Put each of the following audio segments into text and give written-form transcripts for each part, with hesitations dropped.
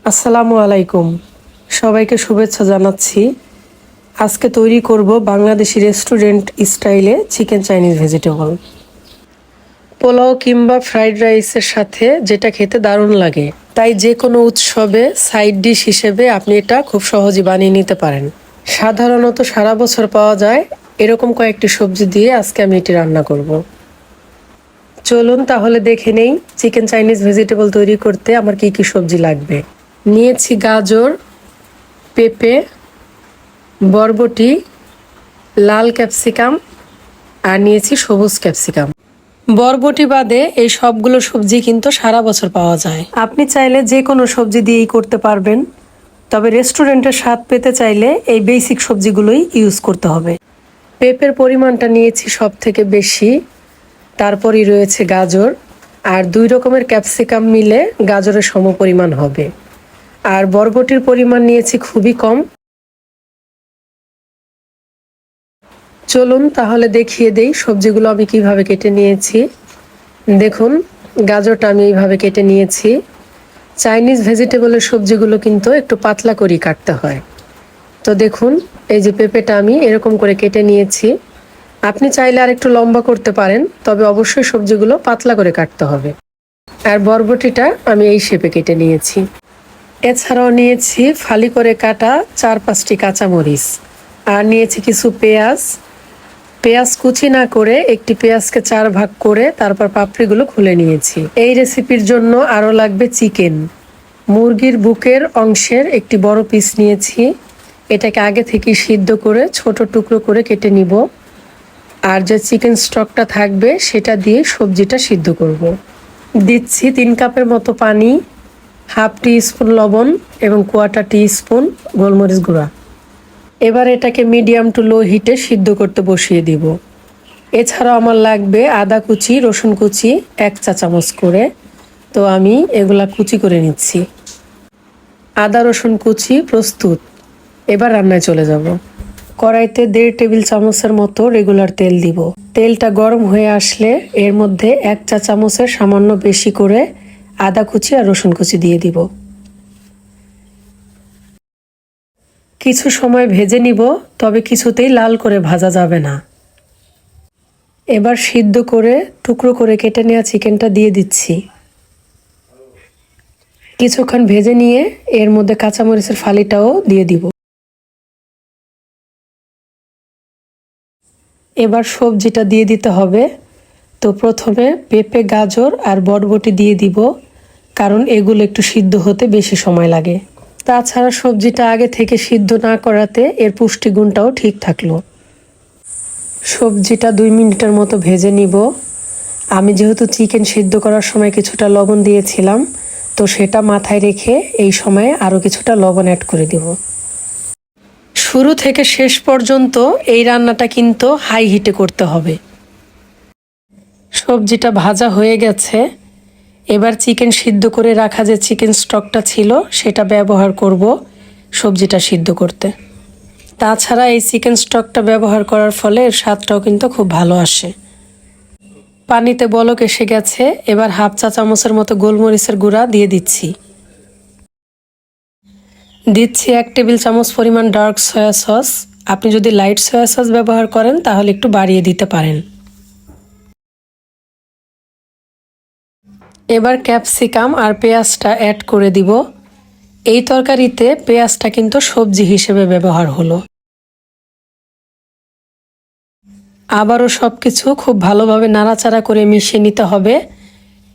আসসালামু আলাইকুম। সবাইকে শুভেচ্ছা জানাচ্ছি। আজকে তৈরি করব বাংলাদেশি রেস্টুরেন্ট স্টাইলে চিকেন চাইনিজ ভেজিটেবল। পোলাও কিংবা ফ্রাইড রাইসের সাথে যেটা খেতে দারুণ লাগে, তাই যে কোনো উৎসবে সাইড ডিশ হিসেবে আপনি এটা খুব সহজে বানিয়ে নিতে পারেন। সাধারণত সারা বছর পাওয়া যায় এরকম কয়েকটি সবজি দিয়ে আজকে আমি এটি রান্না করব। চলুন তাহলে দেখে নেই চিকেন চাইনিজ ভেজিটেবল তৈরি করতে আমার কি কি সবজি লাগবে। নিয়েছি গাজর, পেঁপে, বরবটি, লাল ক্যাপসিকাম আর নিয়েছি সবুজ ক্যাপসিকাম। বরবটি বাদে এই সবগুলো সবজি কিন্তু সারা বছর পাওয়া যায়। আপনি চাইলে যে কোনো সবজি দিয়েই করতে পারবেন, তবে রেস্টুরেন্টের স্বাদ পেতে চাইলে এই বেসিক সবজিগুলোই ইউজ করতে হবে। পেঁপের পরিমাণটা নিয়েছি সব থেকে বেশি, তারপরই রয়েছে গাজর, আর 2 রকমের ক্যাপসিকাম মিলে গাজরের সমপরিমাণ হবে। আর বরবটির পরিমাণ নিয়েছি খুবই কম। চলুন তাহলে দেখিয়ে দেই সবজিগুলো আমি কিভাবে কেটে নিয়েছি। দেখুন, গাজরটা আমি এইভাবে কেটে নিয়েছি। চাইনিজ ভেজিটেবলের সবজিগুলো কিন্তু একটু পাতলা করে কাটতে হয়। তো দেখুন, এই যে পেঁপেটা আমি এরকম করে কেটে নিয়েছি। আপনি চাইলে আর একটু লম্বা করতে পারেন, তবে অবশ্যই সবজিগুলো পাতলা করে কাটতে হবে। আর বরবটিটা আমি এই শেপে কেটে নিয়েছি। এছাড়াও নিয়েছি ফালি করে কাটা 4-5টি কাঁচামরিচ, আর নিয়েছি কিছু পেঁয়াজ। পেঁয়াজ কুচি না করে একটি পেঁয়াজকে 4 ভাগ করে তারপর পাপড়িগুলো খুলে নিয়েছি। এই রেসিপির জন্য আরও লাগবে চিকেন। মুরগির বুকের অংশের একটি বড় পিস নিয়েছি। এটাকে আগে থেকে সিদ্ধ করে ছোট টুকরো করে কেটে নিব। আর যে চিকেন স্টকটা থাকবে সেটা দিয়ে সবজিটা সিদ্ধ করব। দিচ্ছি 3 কাপের মতো পানি, হাফ টি স্পুন লবণ এবং 1/4 টিস্পুন গোলমরিচ গুঁড়া। এবার এটাকে মিডিয়াম টু লো হিটে সিদ্ধ করতে বসিয়ে দিব। এছাড়াও আমার লাগবে আদা কুচি, রসুন কুচি 1 চা চামচ করে। তো আমি এগুলা কুচি করে নিচ্ছি। আদা রসুন কুচি প্রস্তুত। এবার রান্নায় চলে যাব। কড়াইতে 1.5 টেবিল চামচের মতো রেগুলার তেল দিব। তেলটা গরম হয়ে আসলে এর মধ্যে 1 চা চামচের সামান্য বেশি করে আদা কুচি আর রসুন কুচি দিয়ে দিব। কিছু সময় ভেজে নিব, তবে কিছুতেই লাল করে ভাজা যাবে না। এবার সিদ্ধ করে টুকরো করে কেটে নেওয়া চিকেনটা দিয়ে দিচ্ছি। কিছুক্ষণ ভেজে নিয়ে এর মধ্যে কাঁচামরিচের ফালিটাও দিয়ে দিব। এবার সবজিটা দিয়ে দিতে হবে। তো প্রথমে পেঁপে, গাজর আর বরবটি দিয়ে দিব, কারণ এগুলো একটু সিদ্ধ হতে বেশি সময় লাগে। তাছাড়া সবজিটা আগে থেকে সিদ্ধ না করাতে এর পুষ্টিগুণটাও ঠিক থাকলো। সবজিটা 2 মিনিটের মতো ভেজে নিব। আমি যেহেতু চিকেন সিদ্ধ করার সময় কিছুটা লবণ দিয়েছিলাম, তো সেটা মাথায় রেখে এই সময়ে আরও কিছুটা লবণ অ্যাড করে দেব। শুরু থেকে শেষ পর্যন্ত এই রান্নাটা কিন্তু হাই হিটে করতে হবে। সবজিটা ভাজা হয়ে গেছে। এবার চিকেন সিদ্ধ করে রাখা যে চিকেন স্টকটা ছিল সেটা ব্যবহার করব সবজিটা সিদ্ধ করতে। তাছাড়া এই চিকেন স্টকটা ব্যবহার করার ফলে এর স্বাদটাও কিন্তু খুব ভালো আসে। পানিতে বলক এসে গেছে। এবার হাফ চা চামচের মতো গোলমরিচের গুঁড়া দিয়ে দিচ্ছি। দিচ্ছি 1 টেবিল চামচ পরিমাণ ডার্ক সয়া সস। আপনি যদি লাইট সয়া সস ব্যবহার করেন তাহলে একটু বাড়িয়ে দিতে পারেন। এবার ক্যাপসিকাম আর পেঁয়াজটা অ্যাড করে দিব। এই তরকারিতে পেঁয়াজটা কিন্তু সবজি হিসেবে ব্যবহার হলো। আবারও সব কিছু খুব ভালোভাবে নাড়াচাড়া করে মিশিয়ে নিতে হবে।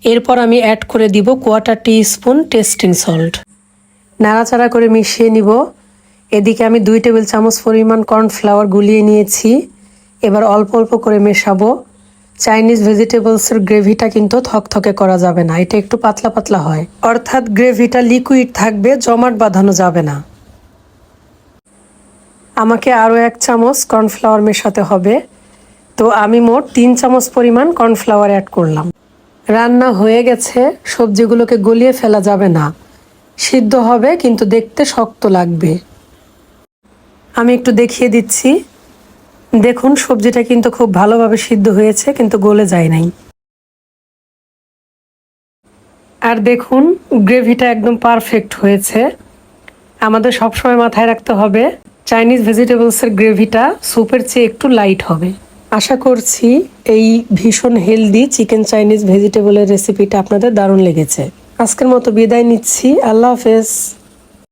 এরপর আমি অ্যাড করে দিব 1/4 টিস্পুন টেস্টিং সল্ট। নাড়াচাড়া করে মিশিয়ে নিব। এদিকে আমি 2 টেবিল চামচ পরিমাণ কর্নফ্লাওয়ার গুলিয়ে নিয়েছি। এবার অল্প অল্প করে মেশাবো। চাইনিজ ভেজিটেবলসের গ্রেভিটা কিন্তু থকথকে করা যাবে না, এটা একটু পাতলা পাতলা হয়, অর্থাৎ গ্রেভিটা লিকুইড থাকবে, জমাট বাঁধানো যাবে না। আমাকে আরও 1 চামচ কর্নফ্লাওয়ার মেশাতে হবে। তো আমি মোট 3 চামচ পরিমাণ কর্নফ্লাওয়ার অ্যাড করলাম। রান্না হয়ে গেছে। সবজিগুলোকে গলিয়ে ফেলা যাবে না, সিদ্ধ হবে কিন্তু দেখতে শক্ত লাগবে। আমি একটু দেখিয়ে দিচ্ছি। দেখুন, সবজিটা কিন্তু খুব ভালোভাবে সিদ্ধ হয়েছে, কিন্তু গলে যায় নাই। আর দেখুন গ্রেভিটা একদম পারফেক্ট হয়েছে। আমাদের সবসময় মাথায় রাখতে হবে চাইনিজ ভেজিটেবলসের গ্রেভিটা স্যুপের চেয়ে একটু লাইট হবে। আশা করছি এই ভীষণ হেলদি চিকেন চাইনিজ ভেজিটেবলের রেসিপিটা আপনাদের দারুণ লেগেছে। আজকের মতো বিদায় নিচ্ছি। আল্লাহ হাফেজ।